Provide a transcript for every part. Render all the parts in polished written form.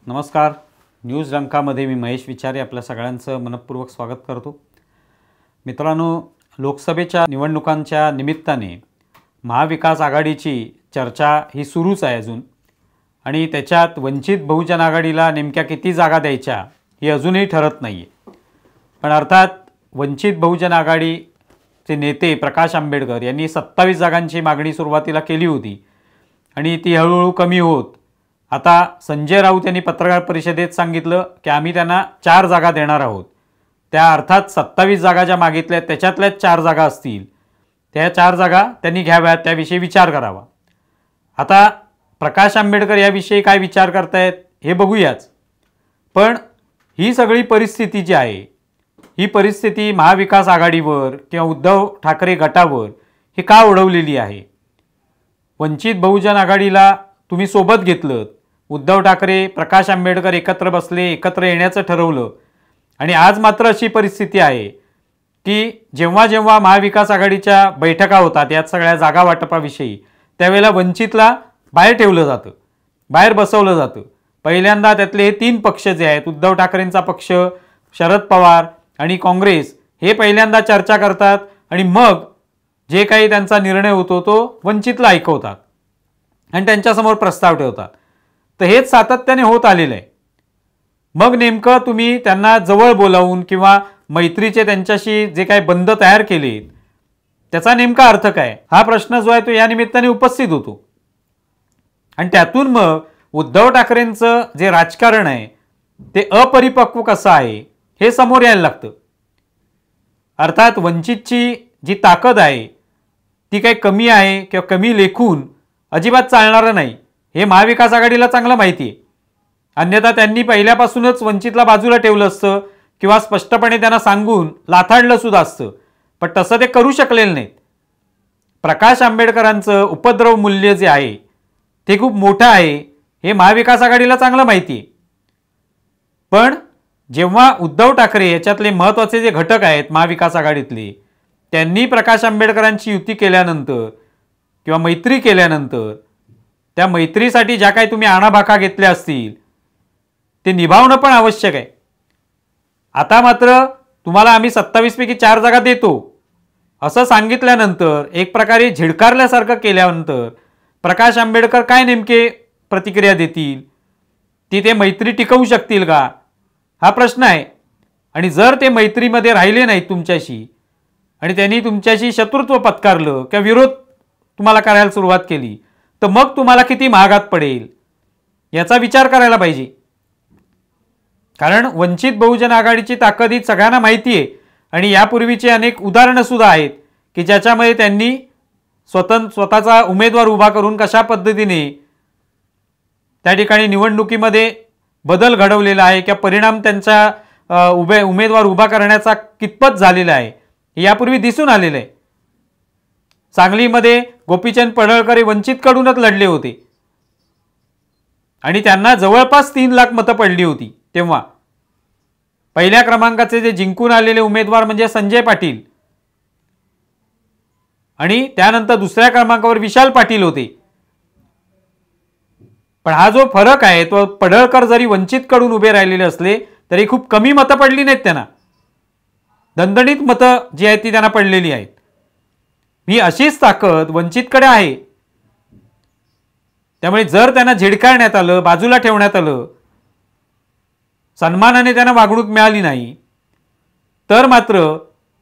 नमस्कार. न्यूज डंकामध्ये मी महेश विचारे आपल्या सगळ्यांचं मनपूर्वक स्वागत करतो. मित्रांनो, लोकसभेच्या निवडणुकांच्या निमित्ताने महाविकास आघाडीची चर्चा ही सुरूच आहे अजून, आणि त्याच्यात वंचित बहुजन आघाडीला नेमक्या किती जागा द्यायच्या हे अजूनही ठरत नाही आहे. पण अर्थात वंचित बहुजन आघाडीचे नेते प्रकाश आंबेडकर यांनी 27 जागांची मागणी सुरुवातीला केली होती आणि ती हळूहळू कमी होत आता संजय राऊत यांनी पत्रकार परिषदेत सांगितलं की आम्ही त्यांना 4 जागा देणार आहोत. त्या अर्थात 27 जागा ज्या मागितल्या त्याच्यातल्याच 4 जागा असतील, त्या 4 जागा त्यांनी घ्याव्यात, त्याविषयी विचार करावा. आता प्रकाश आंबेडकर याविषयी काय विचार करतायत हे बघूयाच. पण ही सगळी परिस्थिती जी आहे, ही परिस्थिती महाविकास आघाडीवर किंवा उद्धव ठाकरे गटावर ही का ओढवलेली आहे? वंचित बहुजन आघाडीला तुम्ही सोबत घेतलं, उद्धव ठाकरे प्रकाश आंबेडकर एकत्र बसले, एकत्र येण्याचं ठरवलं, आणि आज मात्र अशी परिस्थिती आहे की जेव्हा जेव्हा महाविकास आघाडीच्या बैठका होतात यात सगळ्या जागा वाटपाविषयी, त्यावेळेला वंचितला बाहेर ठेवलं जातं, बाहेर बसवलं जातं. पहिल्यांदा त्यातले हे 3 पक्ष जे आहेत, उद्धव ठाकरेंचा पक्ष, शरद पवार आणि काँग्रेस, हे पहिल्यांदा चर्चा करतात आणि मग जे काही त्यांचा निर्णय होतो तो वंचितला ऐकवतात आणि त्यांच्यासमोर प्रस्ताव ठेवतात. तर हेच सातत्याने होत आलेलं आहे. मग नेमकं तुम्ही त्यांना जवळ बोलावून किंवा मैत्रीचे त्यांच्याशी जे काही बंध तयार केले त्याचा नेमका अर्थ काय, हा प्रश्न जो आहे तो या निमित्ताने उपस्थित होतो. आणि त्यातून मग उद्धव ठाकरेंचं जे राजकारण आहे ते अपरिपक्व कसं आहे हे समोर यायला लागतं. अर्थात वंचितची जी ताकद आहे ती काही कमी आहे किंवा कमी लेखून अजिबात चालणारं नाही, हे महाविकास आघाडीला चांगलं माहिती आहे. अन्यथा त्यांनी पहिल्यापासूनच वंचितला बाजूला ठेवलं असतं किंवा स्पष्टपणे त्यांना सांगून लाथाडलं सुद्धा असतं, पण तसं ते करू शकलेलं नाहीत. प्रकाश आंबेडकरांचं उपद्रव मूल्य जे आहे ते खूप मोठं आहे, हे महाविकास आघाडीला चांगलं माहिती आहे. पण जेव्हा उद्धव ठाकरे याच्यातले महत्त्वाचे जे घटक आहेत महाविकास आघाडीतले, त्यांनी प्रकाश आंबेडकरांची युती केल्यानंतर किंवा मैत्री केल्यानंतर त्या मैत्रीसाठी ज्या काही तुम्ही आणाभाका घेतल्या असतील ते निभावणं पण आवश्यक आहे. आता मात्र तुम्हाला आम्ही 27 पैकी 4 जागा देतो असं सांगितल्यानंतर, एक प्रकारे झिडकारल्यासारखं केल्यानंतर प्रकाश आंबेडकर काय नेमके प्रतिक्रिया देतील, ती ते मैत्री टिकवू शकतील का, हा प्रश्न आहे. आणि जर ते मैत्रीमध्ये राहिले नाहीत तुमच्याशी आणि त्यांनी तुमच्याशी शत्रुत्व पत्कारलं किंवा विरोध तुम्हाला करायला सुरुवात केली, तर मग तुम्हाला किती महागात पडेल याचा विचार करायला पाहिजे. कारण वंचित बहुजन आघाडीची ताकद ही सगळ्यांना माहिती आहे आणि यापूर्वीचे अनेक उदाहरणं सुद्धा आहेत की ज्याच्यामध्ये त्यांनी स्वतःचा उमेदवार उभा करून कशा पद्धतीने त्या ठिकाणी निवडणुकीमध्ये बदल घडवलेला आहे किंवा परिणाम त्यांचा उमेदवार उभा करण्याचा कितपत झालेला आहे हे यापूर्वी दिसून आलेलं आहे. सांगलीमध्ये गोपीचंद पडळकर हे वंचितकडूनच लढले होते आणि त्यांना जवळपास 3 लाख मतं पडली होती. तेव्हा पहिल्या क्रमांकाचे जे जिंकून आलेले उमेदवार म्हणजे संजय पाटील आणि त्यानंतर दुसऱ्या क्रमांकावर विशाल पाटील होते. पण हा जो फरक आहे तो, पडळकर जरी वंचितकडून उभे राहिलेले असले तरी खूप कमी मतं पडली नाहीत त्यांना, दणदणीत मतं जी आहेत ती त्यांना पडलेली आहेत. ही अशीच ताकद वंचितकडे आहे. त्यामुळे जर त्यांना झिडकारण्यात आलं, बाजूला ठेवण्यात आलं, सन्मानाने त्यांना वागणूक मिळाली नाही, तर मात्र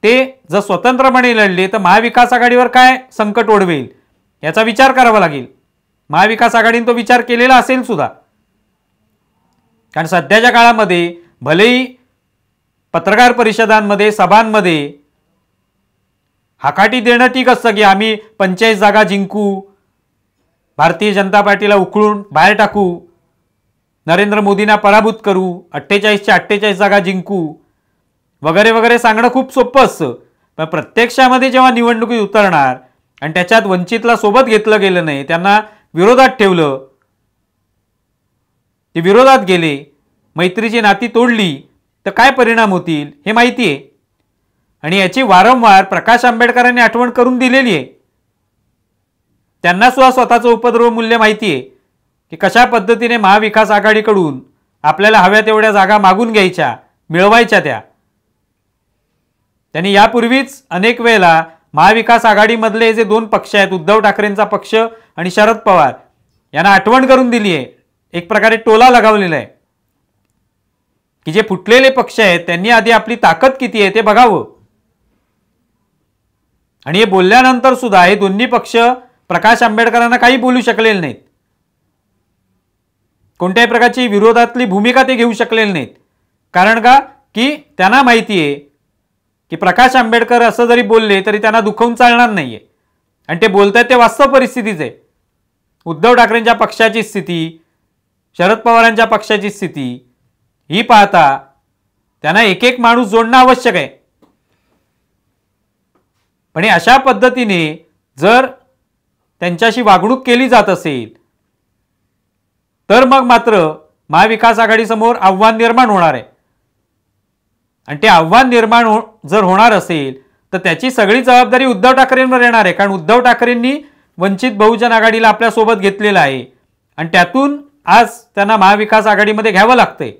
ते जर स्वतंत्रपणे लढले तर महाविकास आघाडीवर काय संकट ओढवेल याचा विचार करावा लागेल. महाविकास आघाडीने तो विचार केलेला असेल सुद्धा. कारण सध्याच्या काळामध्ये भलेही पत्रकार परिषदांमध्ये, सभांमध्ये हाकाटी देणं ठीक असतं की आम्ही 45 जागा जिंकू, भारतीय जनता पार्टीला उकळून बाहेर टाकू, नरेंद्र मोदींना पराभूत करू, 48च्या 48 जागा जिंकू वगैरे वगैरे सांगणं खूप सोपं असतं. पण प्रत्यक्षामध्ये जेव्हा निवडणुकीत उतरणार आणि त्याच्यात वंचितला सोबत घेतलं गेलं नाही, त्यांना विरोधात ठेवलं, ते विरोधात गेले, मैत्रीची नाती तोडली, तर काय परिणाम होतील हे माहिती आहे. आणि याची वारंवार प्रकाश आंबेडकरांनी आठवण करून दिलेली आहे. त्यांना सुद्धा स्वतःचं उपद्रव मूल्य माहिती आहे की कशा पद्धतीने महाविकास आघाडीकडून आपल्याला हव्या तेवढ्या जागा मागून घ्यायच्या, मिळवायच्या त्यांनी यापूर्वीच अनेक वेळेला महाविकास आघाडीमधले जे 2 पक्ष आहेत, उद्धव ठाकरेंचा पक्ष आणि शरद पवार, यांना आठवण करून दिली आहे, एक प्रकारे टोला लगावलेला आहे की जे फुटलेले पक्ष आहेत त्यांनी आधी आपली ताकद किती आहे ते बघावं. आणि हे बोलल्यानंतर सुद्धा हे दोन्ही पक्ष प्रकाश आंबेडकरांना काही बोलू शकलेले नाहीत, कोणत्याही प्रकारची विरोधातली भूमिका ते घेऊ शकलेले नाहीत. कारण का की त्यांना माहिती आहे की प्रकाश आंबेडकर असं जरी बोलले तरी त्यांना दुखवून चालणार नाहीये. आणि ते बोलतात ते वास्तव परिस्थितीच आहे. उद्धव ठाकरेंच्या पक्षाची स्थिती, शरद पवारांच्या पक्षाची स्थिती ही पाहता त्यांना एक एक माणूस जोडणं आवश्यक आहे. पण अशा पद्धतीने जर त्यांच्याशी वागणूक केली जात असेल तर मग मात्र महाविकास आघाडीसमोर आव्हान निर्माण होणार आहे. आणि ते आव्हान निर्माण जर होणार असेल तर त्याची सगळी जबाबदारी उद्धव ठाकरेंवर येणार आहे. कारण उद्धव ठाकरेंनी वंचित बहुजन आघाडीला आपल्यासोबत घेतलेलं आहे आणि त्यातून आज त्यांना महाविकास आघाडीमध्ये घ्यावं लागतंय.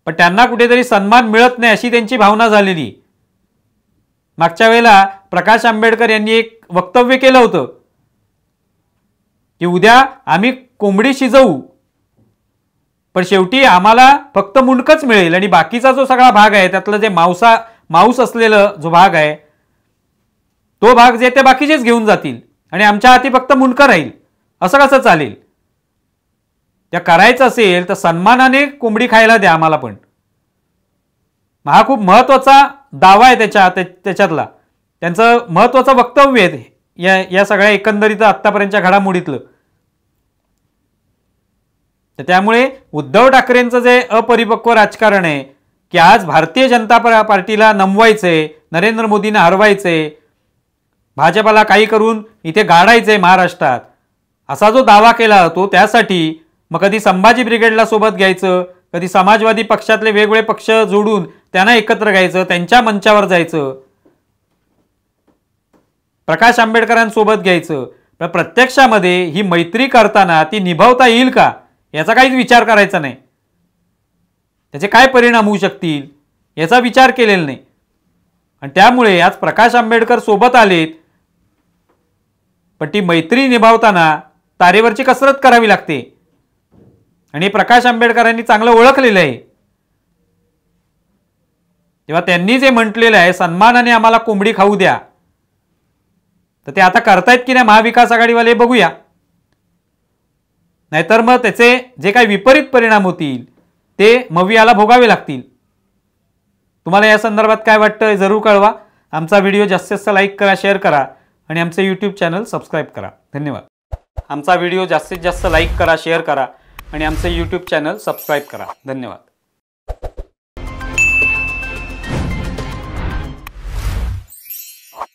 पण त्यांना कुठेतरी सन्मान मिळत नाही अशी त्यांची भावना झालेली. मागच्या वेळेला प्रकाश आंबेडकर यांनी एक वक्तव्य केलं होतं की उद्या आम्ही कोंबडी शिजवू पण शेवटी आम्हाला फक्त मुंडकच मिळेल आणि बाकीचा जो सगळा भाग आहे त्यातलं जे मांस असलेलं जो भाग आहे तो भाग जे ते बाकीचेच घेऊन जातील आणि आमच्या हाती फक्त मुंडकं राहील. असं कसं चालेल? त्या करायचं असेल तर सन्मानाने कोंबडी खायला द्या आम्हाला. पण हा खूप महत्वाचा दावा आहे त्याच्यातला, त्यांचं महत्वाचं वक्तव्य आहे या सगळ्या एकंदरीत आतापर्यंतच्या घडामोडीतलं. तर त्यामुळे उद्धव ठाकरेंचं जे अपरिपक्व राजकारण आहे की आज भारतीय जनता पार्टीला नमवायचंय, नरेंद्र मोदींना हरवायचंय, भाजपाला काही करून इथे गाडायचंय महाराष्ट्रात, असा जो दावा केला जातो त्यासाठी मग कधी संभाजी ब्रिगेडला सोबत घ्यायचं, कधी समाजवादी पक्षातले वेगवेगळे पक्ष जोडून त्यांना एकत्र घ्यायचं, त्यांच्या मंचावर जायचं, प्रकाश आंबेडकरांसोबत घ्यायचं. पण प्रत्यक्षामध्ये ही मैत्री करताना ती निभावता येईल का याचा काहीच विचार करायचा नाही. त्याचे काय परिणाम होऊ शकतील याचा विचार केलेला नाही. आणि त्यामुळे आज प्रकाश आंबेडकर सोबत आलेत पण ती मैत्री निभावताना तारेवरची कसरत करावी लागते. आणि प्रकाश आंबेडकरांनी चांगलं ओळखलेलं आहे. तेव्हा त्यांनी जे म्हटलेलं आहे सन्मानाने आम्हाला कोंबडी खाऊ द्या, तर ते आता करतायत की नाही महाविकास आघाडीवाले बघूया. नाहीतर मग त्याचे जे काही विपरीत परिणाम होतील ते मवियाला भोगावे लागतील. तुम्हाला या संदर्भात काय वाटतं जरूर कळवा. आमचा व्हिडिओ जास्तीत जास्त लाईक करा, शेअर करा आणि आमचे यूट्यूब चॅनल सबस्क्राईब करा. धन्यवाद. आमचा व्हिडिओ जास्तीत जास्त लाईक करा, शेअर करा आणि आमचे यूट्यूब चॅनल सबस्क्राईब करा. धन्यवाद.